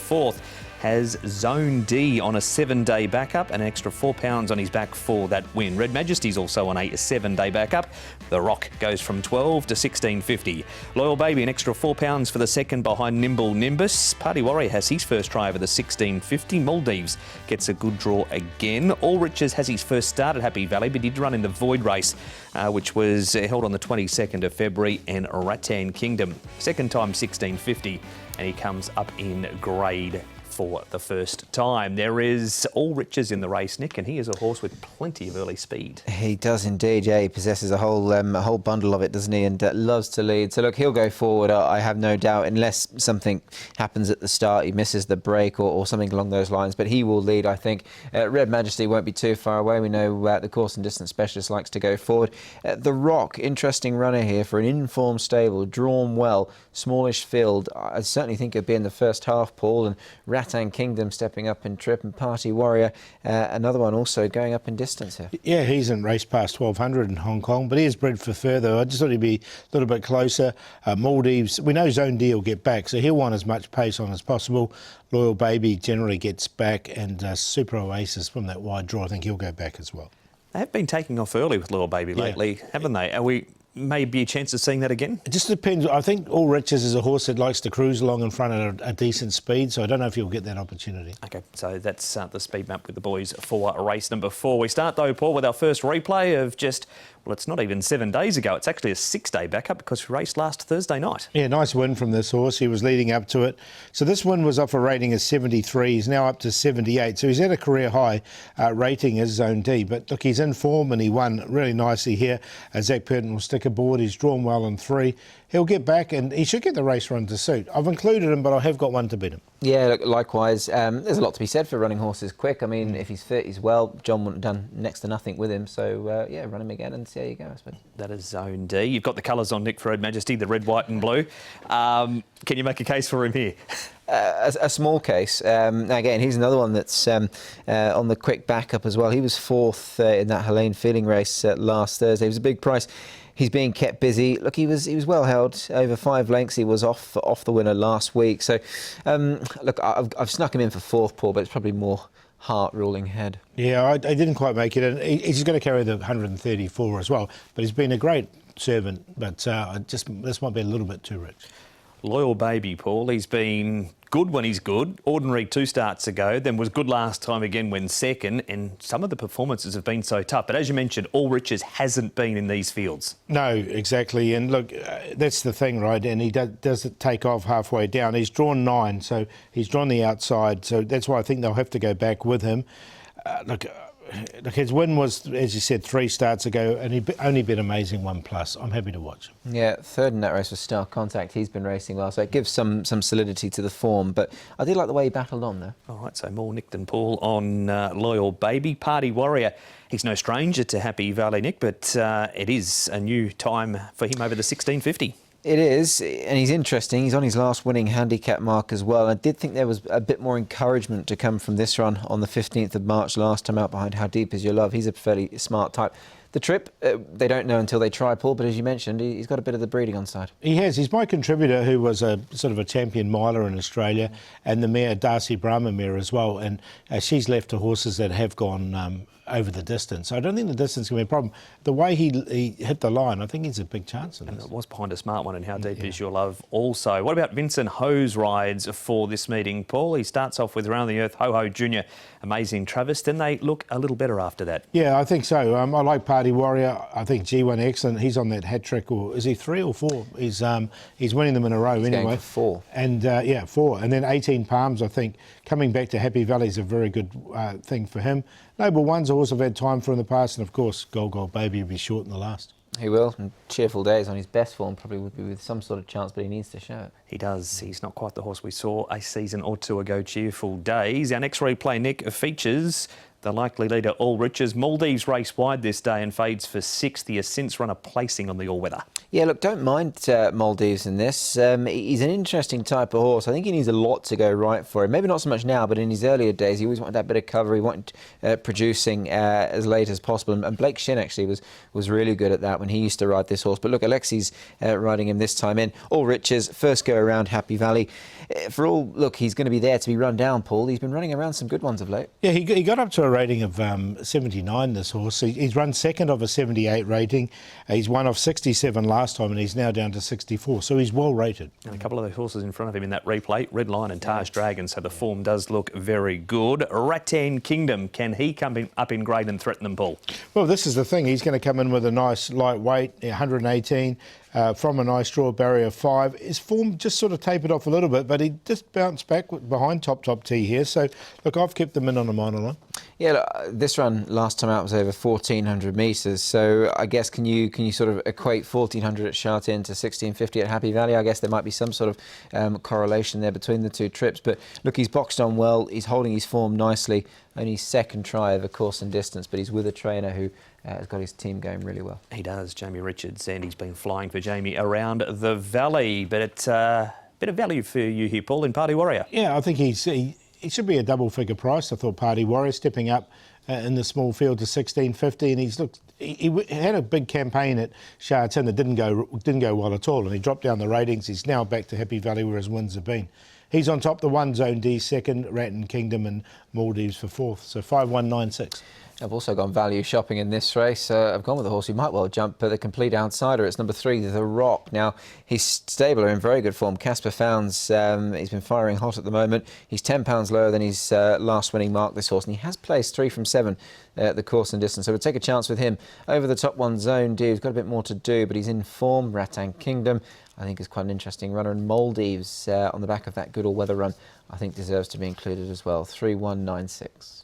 4th has Zone D on a 7-day backup and an extra £4 on his back for that win. Red Majesty's also on a 7-day backup. The Rock goes from 12 to 16.50. Loyal Baby, an extra £4 for the second behind Nimble Nimbus. Party Warrior has his first try over the 16.50. Maldives gets a good draw again. All Riches has his first start at Happy Valley, but he did run in the Void race, which was held on the 22nd of February, and Rattan Kingdom, second time 16.50, and he comes up in grade for the first time. There is All Riches in the race, Nick, and he is a horse with plenty of early speed. He does indeed, yeah. He possesses a whole bundle of it, doesn't he? And loves to lead. So look, he'll go forward, I have no doubt, unless something happens at the start, he misses the break or something along those lines. But he will lead, I think. Red Majesty won't be too far away. We know the course and distance specialist likes to go forward. The Rock, interesting runner here for an informed stable, drawn well, smallish field. I certainly think it'll be in the first half, Paul, and Rattan Kingdom stepping up in trip, and Party Warrior, another one also going up in distance here. Yeah, he's in race past 1200 in Hong Kong, but he is bred for further. I just thought he'd be a little bit closer. Maldives, we know Zone D will get back, so he'll want as much pace on as possible. Loyal Baby generally gets back, and Super Oasis from that wide draw, I think he'll go back as well. They have been taking off early with Loyal Baby lately, haven't they? Are we maybe a chance of seeing that again? It just depends. I think All Riches is a horse that likes to cruise along in front at a decent speed, so I don't know if you'll get that opportunity. OK, so that's the speed map with the boys for race number 4. We start, though, Paul, with our first replay of just, well, it's not even 7 days ago. It's actually a 6-day backup because we raced last Thursday night. Yeah, nice win from this horse. He was leading up to it. So this win was off a rating of 73. He's now up to 78. So he's at a career high rating as Zone D. But look, he's in form and he won really nicely here. Zach Purton will stick aboard. He's drawn well in 3. He'll get back and he should get the race run to suit. I've included him, but I have got one to beat him. Yeah, look, likewise. There's a lot to be said for running horses quick. I mean, if he's fit, he's well. John wouldn't have done next to nothing with him. So, yeah, run him again and see how you go, I suppose. That is Zone D. You've got the colours on, Nick, for Red Majesty, the red, white and blue. Can you make a case for him here? A small case. Again, he's another one that's on the quick backup as well. He was 4th in that Helene Feeling race last Thursday. It was a big price. He's being kept busy. Look, he was well held over 5 lengths. He was off the winner last week. So, look, I've snuck him in for 4th, Paul, but it's probably more heart ruling ahead. Yeah, I didn't quite make it. And he's going to carry the 134 as well. But he's been a great servant. But this might be a little bit too rich. Loyal Baby, Paul. He's been good when he's good. Ordinary 2 starts ago, then was good last time again when second, and some of the performances have been so tough. But as you mentioned, All Riches hasn't been in these fields. No, exactly. And look, that's the thing, right? And he does take off halfway down. He's drawn 9, so he's drawn the outside. So that's why I think they'll have to go back with him. Look, his win was, as you said, 3 starts ago, and he only been amazing 1+. I'm happy to watch him. Yeah, 3rd in that race was Star Contact. He's been racing well, so it gives some solidity to the form. But I did like the way he battled on, though. All right, so more Nick than Paul on Loyal Baby. Party Warrior, he's no stranger to Happy Valley, Nick, but it is a new time for him over the 16.50. It is, and he's interesting. He's on his last winning handicap mark as well. I did think there was a bit more encouragement to come from this run on the 15th of March last time out behind How Deep Is Your Love. He's a fairly smart type. The trip, they don't know until they try, Paul, but as you mentioned, he's got a bit of the breeding on side. He has. He's my contributor who was a sort of a champion miler in Australia, and the mare, Darcy Brahma mare as well, and she's left to horses that have gone over the distance. So I don't think the distance can be a problem. The way he hit the line, I think he's a big chance in this. And it was behind a smart one in How Deep Is Your Love also. What about Vincent Ho's rides for this meeting, Paul? He starts off with Around the Earth, Ho Ho Jr., Amazing Travis. Then they look a little better after that. Yeah, I think so. I like Party Warrior. I think G1 excellent. He's on that hat trick, or is he 3 or 4? He's winning them in a row anyway. Going for 4. And yeah, 4. And then 18 Palms, I think, coming back to Happy Valley is a very good thing for him. Noble One's a horse I've had time for in the past, and of course, Gold Baby will be short in the last. He will. And Cheerful Days on his best form probably would be with some sort of chance, but he needs to show it. He does. He's not quite the horse we saw a season or 2 ago, Cheerful Days. Our next replay, Nick, features The likely leader, All Riches. Maldives race wide this day and fades for 6th. He has since run a placing on the all-weather. Yeah, look, don't mind Maldives in this. He's an interesting type of horse. I think he needs a lot to go right for him. Maybe not so much now, but in his earlier days, he always wanted that bit of cover. He wanted producing as late as possible. And Blake Shin actually was really good at that when he used to ride this horse. But look, Alexi's riding him this time in. All Riches, first go around Happy Valley. Look, he's going to be there to be run down, Paul. He's been running around some good ones of late. Yeah, he got up to a rating of 79, this horse. He's run second of a 78 rating. He's won off 67 last time and he's now down to 64. So he's well rated. And a couple of the horses in front of him in that replay, Red Lion and Taj Dragon, so the form does look very good. Rattan Kingdom, can he come up in grade and threaten them, Paul? Well, this is the thing. He's going to come in with a nice lightweight, 118, from a nice draw barrier of 5. His form just sort of tapered off a little bit, but he just bounced back behind top T here. So, look, I've kept them in on a minor line. Yeah, look, this run last time out was over 1,400 metres. So I guess can you sort of equate 1,400 at Shartin to 1,650 at Happy Valley? I guess there might be some sort of correlation there between the two trips. But look, he's boxed on well. He's holding his form nicely. Only second try of a course and distance, but he's with a trainer who has got his team going really well. He does, Jamie Richards, and he's been flying for Jamie around the valley. But it's a bit of value for you here, Paul, in Party Warrior. Yeah, I think he should be a double-figure price. I thought Party Warrior stepping up in the small field to 16.50, and he had a big campaign at Shartin that didn't go well at all, and he dropped down the ratings. He's now back to Happy Valley where his wins have been. He's on top, the one Zone D second, Rattan Kingdom and Maldives for 4th, so 5-1-9-6. I've also gone value shopping in this race. I've gone with a horse who might well jump the complete outsider. It's number 3, The Rock. Now, his stable are in very good form. Casper Founds, he's been firing hot at the moment. He's £10 lower than his last winning mark, this horse, and he has placed 3 from 7 at the course and distance. So we'll take a chance with him. Over the top one, Zone D, he's got a bit more to do, but he's in form. Rattan Kingdom, I think, is quite an interesting runner. And Maldives, on the back of that good all-weather run, I think deserves to be included as well. 3-1-9-6.